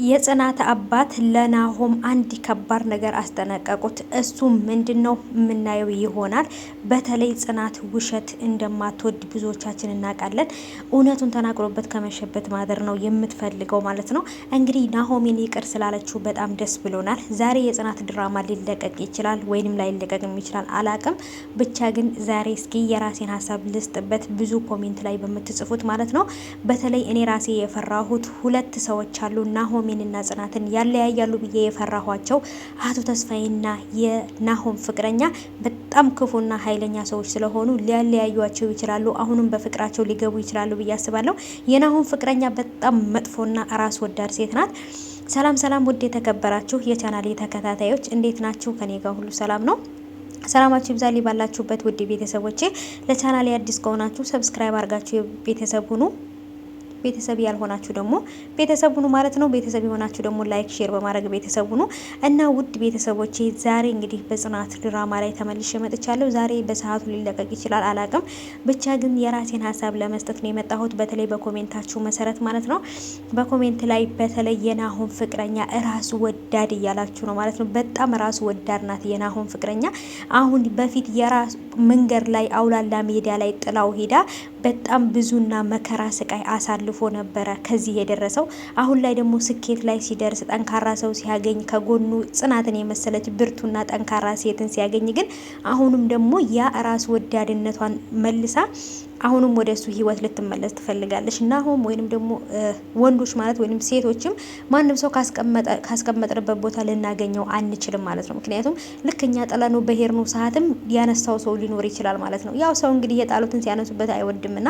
የጽናት አባት ለናሆም አንድ ከባድ ነገር አስጠነቀቁት። እሱ ምንድነው የምናየው ይሆናል። በተለይ ጽናት ውሸት እንደማትወድ ብዙዎቻችን እናውቃለን። እውነቱን ተናግሮበት ከመሸበት ማደር ነው የምትፈልገው ማለት ነው። እንግዲህ ናሆሜን ይቅር ስላለችው በጣም ደስ ብሎናል። ዛሬ የጽናት ድራማ ሊለቀቅ ይችላል ወይንም ላይለቀቅም ይችላል አላቅም። ብቻ ግን ዛሬ እስኪ የራሴን ሀሳብ ልስጥበት፣ ብዙ ኮሜንት ላይ በምትጽፉት ማለት ነው። በተለይ እኔ ራሴ የፈራሁት ሁለት ሰዎች አሉ ናሆም ናሆሜንና ጽናትን ያለያያሉ ብዬ የፈራኋቸው አቶ ተስፋዬና የናሆም ፍቅረኛ በጣም ክፉና ኃይለኛ ሰዎች ስለሆኑ ሊያለያዩቸው ይችላሉ። አሁንም በፍቅራቸው ሊገቡ ይችላሉ ብዬ አስባለሁ። የናሆም ፍቅረኛ በጣም መጥፎና ራስ ወዳድ ሴት ናት። ሰላም ሰላም፣ ውድ የተከበራችሁ የቻናሌ ተከታታዮች እንዴት ናችሁ? ከኔ ጋር ሁሉ ሰላም ነው። ሰላማችሁ ይብዛልኝ ባላችሁበት ውድ ቤተሰቦቼ። ለቻናሌ አዲስ ከሆናችሁ ሰብስክራይብ አድርጋችሁ ቤተሰብ ሁኑ። ቤተሰብ ያልሆናችሁ ደግሞ ቤተሰብ ሁኑ ማለት ነው። ቤተሰብ የሆናችሁ ደግሞ ላይክ ሼር በማድረግ ቤተሰብ ሁኑ እና ውድ ቤተሰቦቼ ዛሬ እንግዲህ በጽናት ድራማ ላይ ተመልሼ መጥቻለሁ። ዛሬ በሰዓቱ ሊለቀቅ ይችላል አላቅም። ብቻ ግን የራሴን ሀሳብ ለመስጠት ነው የመጣሁት በተለይ በኮሜንታችሁ መሰረት ማለት ነው። በኮሜንት ላይ በተለይ የናሆም ፍቅረኛ ራሱ ወዳድ እያላችሁ ነው ማለት ነው። በጣም ራሱ ወዳድ ናት የናሆም ፍቅረኛ። አሁን በፊት የራሱ መንገድ ላይ አውላላ ሜዳ ላይ ጥላው ሄዳ በጣም ብዙና መከራ ስቃይ አሳልፎ ነበረ ከዚህ የደረሰው። አሁን ላይ ደግሞ ስኬት ላይ ሲደርስ ጠንካራ ሰው ሲያገኝ ከጎኑ ጽናትን የመሰለች ብርቱና ጠንካራ ሴትን ሲያገኝ ግን አሁንም ደግሞ ያ ራስ ወዳድነቷን መልሳ አሁንም ወደ እሱ ህይወት ልትመለስ ትፈልጋለች። እና አሁን ወይንም ደግሞ ወንዶች ማለት ወይንም ሴቶችም ማንም ሰው ካስቀመጥንበት ቦታ ልናገኘው አንችልም ማለት ነው። ምክንያቱም ልክኛ ጠለኑ በሄርኑ ሰዓትም ያነሳው ሰው ሊኖር ይችላል ማለት ነው። ያው ሰው እንግዲህ የጣሉትን ሲያነሱበት አይወድምና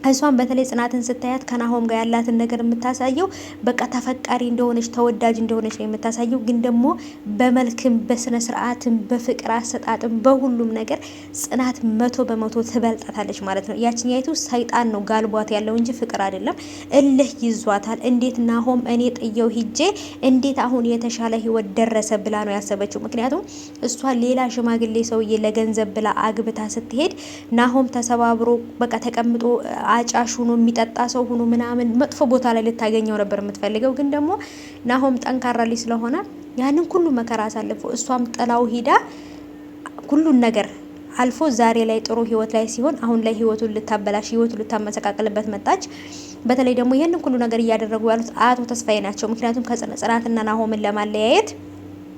እሷን በተለይ ጽናትን ስታያት ከናሆም ጋር ያላትን ነገር የምታሳየው በቃ ተፈቃሪ እንደሆነች ተወዳጅ እንደሆነች ነው የምታሳየው። ግን ደግሞ በመልክም በስነ ስርዓትም በፍቅር አሰጣጥም በሁሉም ነገር ጽናት 100% ትበልጣታለች ማለት ነው። ያችኛይቱ ሰይጣን ነው ጋልቧት ያለው እንጂ ፍቅር አይደለም። እልህ ይዟታል። እንዴት ናሆም እኔ ጥየው ሂጄ እንዴት አሁን የተሻለ ህይወት ደረሰ ብላ ነው ያሰበችው። ምክንያቱም እሷ ሌላ ሽማግሌ ሰውዬ ለገንዘብ ብላ አግብታ ስትሄድ ናሆም ተሰባብሮ በቃ ተቀምጦ አጫሽ ሆኖ የሚጠጣ ሰው ሆኖ ምናምን መጥፎ ቦታ ላይ ልታገኘው ነበር የምትፈልገው። ግን ደግሞ ናሆም ጠንካራ ልጅ ስለሆነ ያንን ሁሉ መከራ አሳልፎ እሷም ጥላው ሂዳ ሁሉን ነገር አልፎ ዛሬ ላይ ጥሩ ህይወት ላይ ሲሆን አሁን ላይ ህይወቱን ልታበላሽ ህይወቱን ልታመሰቃቅልበት መጣች። በተለይ ደግሞ ይህንን ሁሉ ነገር እያደረጉ ያሉት አቶ ተስፋዬ ናቸው። ምክንያቱም ከጽናትና ናሆምን ለማለያየት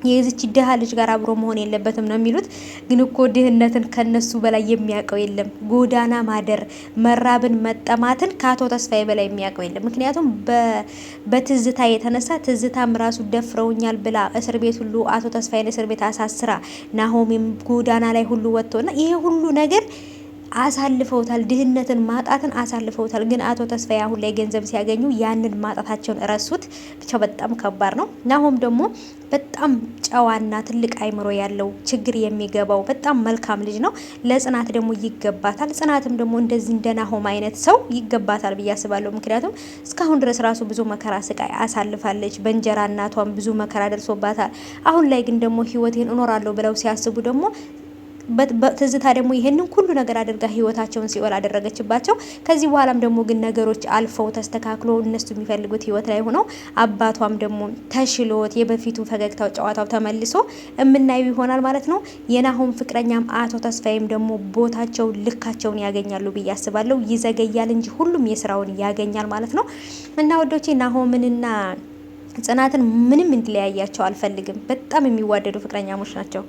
የዚች ድሃ ልጅ ጋር አብሮ መሆን የለበትም ነው የሚሉት። ግን እኮ ድህነትን ከነሱ በላይ የሚያውቀው የለም። ጎዳና ማደር፣ መራብን፣ መጠማትን ከአቶ ተስፋዬ በላይ የሚያውቀው የለም። ምክንያቱም በትዝታ የተነሳ ትዝታም ራሱ ደፍረውኛል ብላ እስር ቤት ሁሉ አቶ ተስፋዬን እስር ቤት አሳስራ ናሆሜም ጎዳና ላይ ሁሉ ወጥቶና ይሄ ሁሉ ነገር አሳልፈውታል። ድህነትን ማጣትን አሳልፈውታል። ግን አቶ ተስፋዬ አሁን ላይ ገንዘብ ሲያገኙ ያንን ማጣታቸውን ረሱት። ብቻ በጣም ከባድ ነው። ናሆም ደግሞ በጣም ጨዋና ትልቅ አይምሮ ያለው ችግር የሚገባው በጣም መልካም ልጅ ነው። ለጽናት ደግሞ ይገባታል። ጽናትም ደግሞ እንደዚህ እንደ ናሆም አይነት ሰው ይገባታል ብዬ አስባለሁ። ምክንያቱም እስካሁን ድረስ ራሱ ብዙ መከራ ስቃይ አሳልፋለች። በእንጀራ እናቷም ብዙ መከራ ደርሶባታል። አሁን ላይ ግን ደግሞ ህይወቴን እኖራለሁ ብለው ሲያስቡ ደግሞ በትዝታ ደግሞ ይሄንን ሁሉ ነገር አድርጋ ህይወታቸውን ሲኦል አደረገችባቸው። ከዚህ በኋላም ደግሞ ግን ነገሮች አልፈው ተስተካክሎ እነሱ የሚፈልጉት ህይወት ላይ ሆነው አባቷም ደግሞ ተሽሎት የበፊቱ ፈገግታው ጨዋታው ተመልሶ የምናየው ይሆናል ማለት ነው። የናሆም ፍቅረኛም አቶ ተስፋዬም ደግሞ ቦታቸው ልካቸውን ያገኛሉ ብዬ አስባለሁ። ይዘገያል እንጂ ሁሉም የስራውን ያገኛል ማለት ነው። እና ወዶቼ ናሆምንና ጽናትን ምንም እንዲለያያቸው አልፈልግም። በጣም የሚዋደዱ ፍቅረኛሞች ናቸው።